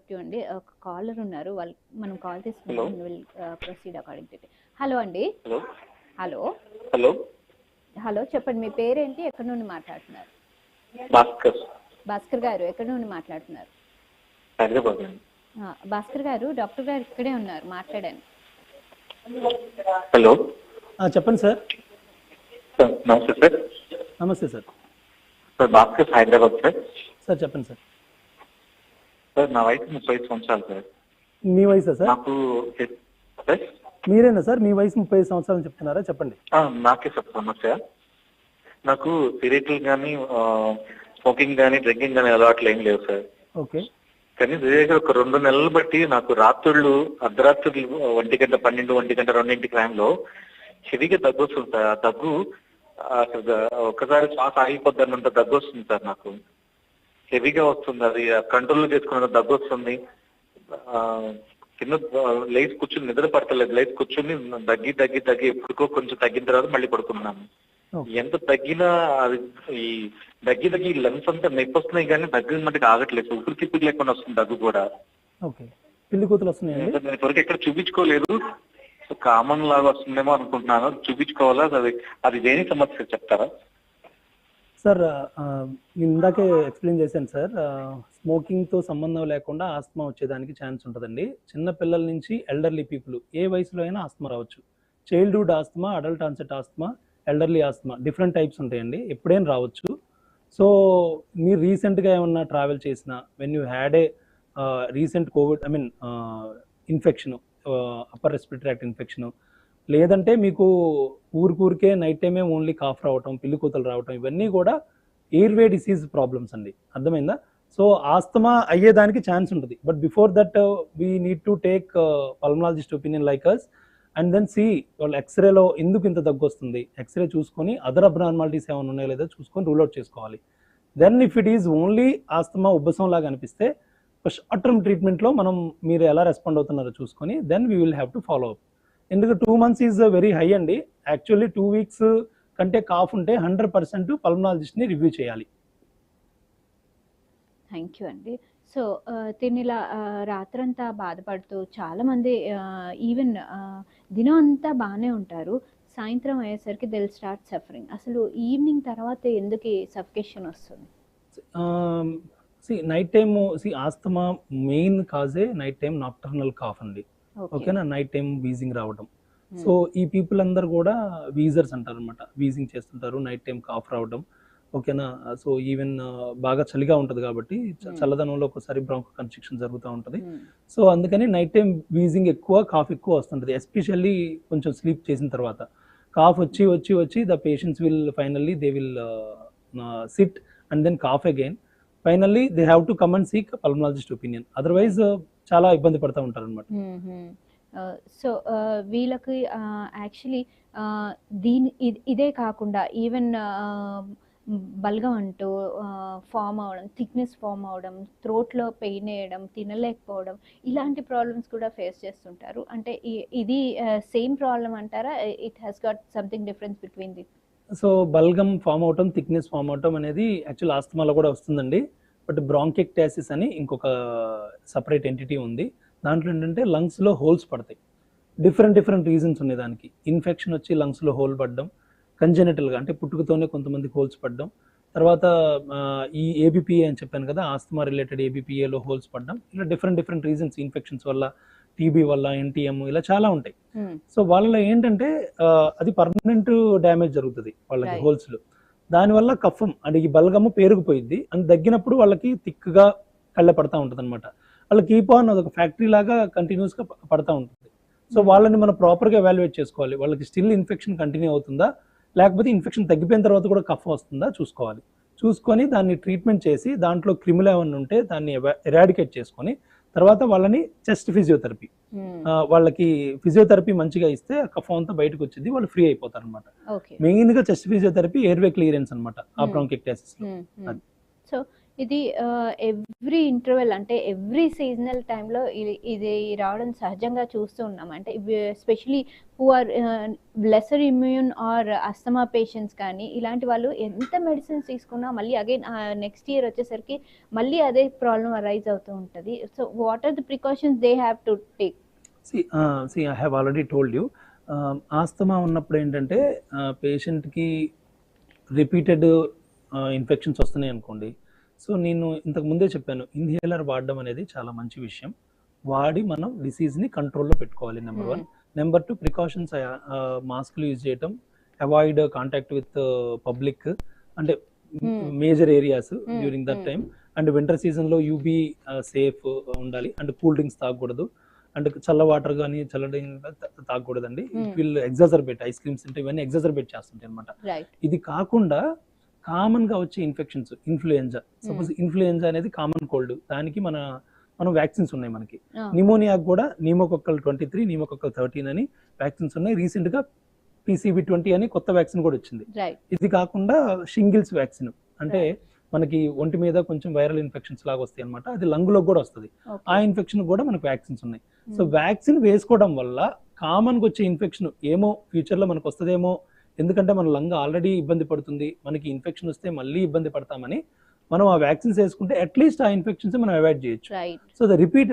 Interrupt you అండి. ఒక caller ఉన్నారు, వాళ్ళు మనం కాల్ హలో తీసుకుంటాం. Will proceed according to it. Hello అండి. హలో హలో హలో హలో చెప్పండి, మీ పేరేంటి, ఎక్కడి నుండి మాట్లాడుతున్నారు? భాస్కర్ భాస్కర్ గారు ఎక్కడి నుండి మాట్లాడుతున్నారు? హైదరాబాద్. భాస్కర్ గారు, డాక్టర్ గారు ఇక్కడే ఉన్నారు, మాట్లాడండి. హలో చెప్పండి సార్. సార్ నమస్తే సార్. నమస్తే sir. Sir Bhaskar Hyderabad sir. Sir చెప్పండి సార్. సార్ నా వయసు 35 సంవత్సరాలు సార్. మీ వయసా సార్? నాకు సార్ మీరేనా సార్? మీ వయసు 35 సంవత్సరాలు చెప్తున్నారా? చెప్పండి. నాకే సార్ సమస్య. నాకు సిగరెట్లు కానీ స్మోకింగ్ కానీ డ్రింకింగ్ కానీ అలవాట్లు ఏం లేవు సార్. ఓకే. కానీ దగ్గర ఒక 2 నెలలు బట్టి నాకు రాత్రుళ్ళు అర్ధరాత్రులు 1 గంట 12 1 గంట 2 టైంలో హెవీగా దగ్గు వస్తుంది సార్. ఆ దగ్గు అసలు ఒక్కసారి శ్వాస ఆగిపోద్దన్నంత దగ్గు వస్తుంది సార్. నాకు హెవీగా వస్తుంది, అది కంట్రోల్ చేసుకున్న దగ్గు వస్తుంది. కింద లేచి కూర్చుని నిద్ర పడతలేదు, లేచి కూర్చుని దగ్గి దగ్గి దగ్గి ఎప్పుడుకో కొంచెం తగ్గిన తర్వాత మళ్ళీ పడుకున్నాను. ఎంత తగ్గినా అది ఈ దగ్గి దగ్గి లంగ్స్ అంతా నొప్పి వస్తున్నాయి కానీ దగ్గర మటుకు ఆగట్లేదు, ఊపిరి తిప్పి లేకుండా వస్తుంది దగ్గు కూడా. పిల్లి కూతులు వస్తున్నాయి. నేను ఇప్పటివరకు ఎక్కడ చూపించుకోలేదు, కామన్ లాగా వస్తుందేమో అనుకుంటున్నాను. చూపించుకోవాలా? అది దేని సమస్య చెప్తారా సార్? నేను ఇందాకే ఎక్స్ప్లెయిన్ చేశాను సార్. స్మోకింగ్తో సంబంధం లేకుండా ఆస్తమా వచ్చేదానికి ఛాన్స్ ఉంటుందండి. చిన్న పిల్లల నుంచి ఎల్డర్లీ పీపుల్ ఏ వయసులో అయినా ఆస్తమా రావచ్చు. Childhood asthma, adult onset asthma, elderly asthma different types ఉంటాయండి, ఎప్పుడైనా రావచ్చు. సో మీరు రీసెంట్గా ఏమన్నా ట్రావెల్ చేసినా, when you had a recent Covid infection, upper respiratory tract infection, లేదంటే మీకు ఊరికే నైట్ టైమే ఓన్లీ కాఫ్ రావటం, పిల్లి కూతలు రావటం, ఇవన్నీ కూడా ఎయిర్వే డిసీజ్ ప్రాబ్లమ్స్ అండి. అర్థమైందా? సో ఆస్తమా అయ్యేదానికి ఛాన్స్ ఉంటుంది. But before that we need to take pulmonologist opinion like us and then see వాళ్ళు ఎక్స్రేలో ఎందుకు ఇంత దగ్గు వస్తుంది, ఎక్స్రే చూసుకొని అదర్ అబ్నార్మాలిటీస్ ఏమైనా ఉన్నాయో లేదో చూసుకొని రూల్ అవుట్ చేసుకోవాలి. Then if it is only asthma ఉబ్బసం లాగా అనిపిస్తే షార్ట్ టర్మ్ ట్రీట్మెంట్లో మనం మీరు ఎలా రెస్పాండ్ అవుతున్నారో చూసుకొని then we will have to follow up. ఎందుకంటే 2 months ఈజ్ వెరీ హై అండి. యాక్చువల్లీ 2 weeks కంటే కాఫ్ ఉంటే 100% పల్మనాలజిస్ట్ని రివ్యూ చేయాలి. థ్యాంక్ యూ అండి. సో తిని ఇలా రాత్రంతా బాధపడుతూ చాలామంది ఈవెన్ దినం అంతా బాగానే ఉంటారు, సాయంత్రం అయ్యేసరికి దే విల్ స్టార్ట్ సఫరింగ్. అసలు ఈవినింగ్ తర్వాత ఎందుకు సఫికేషన్ వస్తుంది? నైట్ టైమ్ ఆస్తమా మెయిన్ కాజే నైట్ టైం నాక్టర్నల్ కాఫ్ అండి. ఓకేనా? నైట్ టైం వీజింగ్ రావడం. సో ఈ పీపుల్ అందరు కూడా వీజర్స్ అంటారు అనమాట. వీజింగ్ చేస్తుంటారు, నైట్ టైం కాఫ్ రావడం. ఓకేనా? సో ఈవెన్ బాగా చలిగా ఉంటుంది కాబట్టి చల్లదనంలో ఒకసారి బ్రాంకో కన్స్ట్రిక్షన్ జరుగుతూ ఉంటుంది. సో అందుకని నైట్ టైం వీజింగ్ ఎక్కువ, కాఫ్ ఎక్కువ వస్తుంటుంది. ఎస్పెషల్లీ కొంచెం స్లీప్ చేసిన తర్వాత కాఫ్ వచ్చి వచ్చి వచ్చి the patients will finally they will sit and then cough again. Finally they have to come and seek pulmonologist opinion, otherwise చాలా ఇబ్బంది పడుతూ ఉంటారు అనమాట. సో వీళ్ళకి యాక్చువల్లీ ఇదే కాకుండా ఈవెన్ బల్గం అంటూ ఫామ్ అవడం, థిక్నెస్ ఫామ్ అవడం, థ్రోట్లో పెయిన్ వేయడం, తినలేకపోవడం, ఇలాంటి ప్రాబ్లమ్స్ కూడా ఫేస్ చేస్తుంటారు. అంటే ఇది సేమ్ ప్రాబ్లం అంటారా? It has got something difference between the? So బల్గం ఫామ్ అవటం, థిక్నెస్ ఫామ్ అవటం అనేది యాక్చువల్ ఆస్తమాలో కూడా వస్తుందండి. బట్ బ్రాంకెక్టాసిస్ అని ఇంకొక సపరేట్ ఎంటిటీ ఉంది. దాంట్లో ఏంటంటే లంగ్స్లో హోల్స్ పడతాయి. డిఫరెంట్ రీజన్స్ ఉన్నాయి దానికి. ఇన్ఫెక్షన్ వచ్చి లంగ్స్లో హోల్ పడడం, కంజెనిటల్గా అంటే పుట్టుకతోనే కొంతమంది హోల్స్ పడడం, తర్వాత ఈ ఏబిపిఏ అని చెప్పాను కదా, ఆస్తమా రిలేటెడ్ ఏబిపిఏలో హోల్స్ పడడం, ఇలా డిఫరెంట్ రీజన్స్, ఇన్ఫెక్షన్స్ వల్ల, టీబీ వల్ల, ఎన్టీఎం, ఇలా చాలా ఉంటాయి. సో వాళ్ళలో ఏంటంటే అది పర్మనెంట్ డ్యామేజ్ జరుగుతుంది వాళ్ళకి హోల్స్లో. దానివల్ల కఫం అంటే ఈ బల్గము పేరుకుపోయింది అని తగ్గినప్పుడు వాళ్ళకి థిక్గా కళ్ళ పడతా ఉంటుంది అనమాట. వాళ్ళకి కీప్ ఆన్ అదొక ఫ్యాక్టరీ లాగా కంటిన్యూస్గా పడతా ఉంటుంది. సో వాళ్ళని మనం ప్రాపర్గా ఎవాల్యుయేట్ చేసుకోవాలి. వాళ్ళకి స్టిల్ ఇన్ఫెక్షన్ కంటిన్యూ అవుతుందా, లేకపోతే ఇన్ఫెక్షన్ తగ్గిపోయిన తర్వాత కూడా కఫ్ వస్తుందా చూసుకోవాలి. చూసుకొని దాన్ని ట్రీట్మెంట్ చేసి దాంట్లో క్రిములు ఏమైనా ఉంటే దాన్ని ఎరాడికేట్ చేసుకొని తర్వాత వాళ్ళని చెస్ట్ ఫిజియోథెరపీ, వాళ్ళకి ఫిజియోథెరపీ మంచిగా ఇస్తే కఫం అంతా బయటకు వచ్చింది, వాళ్ళు ఫ్రీ అయిపోతారు అనమాట. మెయిన్ గా చెస్ట్ ఫిజియోథెరపీ ఎయిర్వే క్లియరెన్స్ అనమాట ఆ బ్రాంకెక్టాసిస్ లో. సో ఇది ఎవ్రీ ఇంటర్వెల్ అంటే ఎవ్రీ సీజనల్ టైంలో ఇది రావడం సహజంగా చూస్తూ ఉన్నాం. అంటే especially who are lesser immune or asthma patients కానీ ఇలాంటి వాళ్ళు ఎంత మెడిసిన్స్ తీసుకున్నా మళ్ళీ అగైన్ నెక్స్ట్ ఇయర్ వచ్చేసరికి మళ్ళీ అదే ప్రాబ్లం అరైజ్ అవుతూ ఉంటుంది. So what are the precautions they have to take? I have already told you, asthma ఉన్నప్పుడు ఏంటంటే పేషెంట్కి రిపీటెడ్ ఇన్ఫెక్షన్స్ వస్తున్నాయి అనుకోండి. సో నేను ఇంతకు ముందే చెప్పాను, ఇన్హేలర్ వాడడం అనేది చాలా మంచి విషయం. వాడి మనం డిసీజ్ని కంట్రోల్లో పెట్టుకోవాలి, నెంబర్ 1. నెంబర్ 2, ప్రికాషన్స్, మాస్క్లు యూజ్ చేయటం, అవాయిడ్ కాంటాక్ట్ విత్ పబ్లిక్, అంటే major areas during that time. And winter సీజన్లో యూబీ సేఫ్ ఉండాలి. అండ్ కూల్ డ్రింక్స్ తాగకూడదు, అండ్ చల్ల వాటర్ కానీ చల్లటి తాగకూడదండి. ఇట్ విల్ ఎగ్జాజర్బేట్, ఐస్ క్రీమ్స్ అంటే ఇవన్నీ ఎగ్జాజర్బేట్ చేస్తుంటాయి అనమాట. ఇది కాకుండా కామన్ గా వచ్చే ఇన్ఫెక్షన్స్, ఇన్ఫ్లుయెంజా, సపోజ్ ఇన్ఫ్లుయెంజా అనేది కామన్ కోల్డ్, దానికి మనం వ్యాక్సిన్స్ ఉన్నాయి మనకి. నిమోనియాకి కూడా నిమోకొక్కల్ 23, నిమోకొక్కల్ 13 అని వ్యాక్సిన్స్ ఉన్నాయి. రీసెంట్ గా PCV20 అని కొత్త వ్యాక్సిన్ కూడా వచ్చింది. ఇది కాకుండా షింగిల్స్ వ్యాక్సిన్, అంటే మనకి ఒంటి మీద కొంచెం వైరల్ ఇన్ఫెక్షన్స్ లాగా వస్తాయి అనమాట, అది లంగ్లో కూడా వస్తుంది. ఆ ఇన్ఫెక్షన్ కూడా మనకు వ్యాక్సిన్స్ ఉన్నాయి. సో వ్యాక్సిన్ వేసుకోవడం వల్ల కామన్గా వచ్చే ఇన్ఫెక్షన్ ఏమో ఫ్యూచర్లో మనకు వస్తుందేమో, ఎందుకంటే మన లంగ్ ఆల్రెడీ ఇబ్బంది పడుతుంది, మనకి ఇన్ఫెక్షన్ వస్తే మళ్ళీ ఇబ్బంది పడతామని మనం ఆ వ్యాక్సిన్స్ వేసుకుంటే అట్లీస్ట్ ఆ ఇన్ఫెక్షన్స్ మనం అవాయిడ్ చేయొచ్చు. So the repeated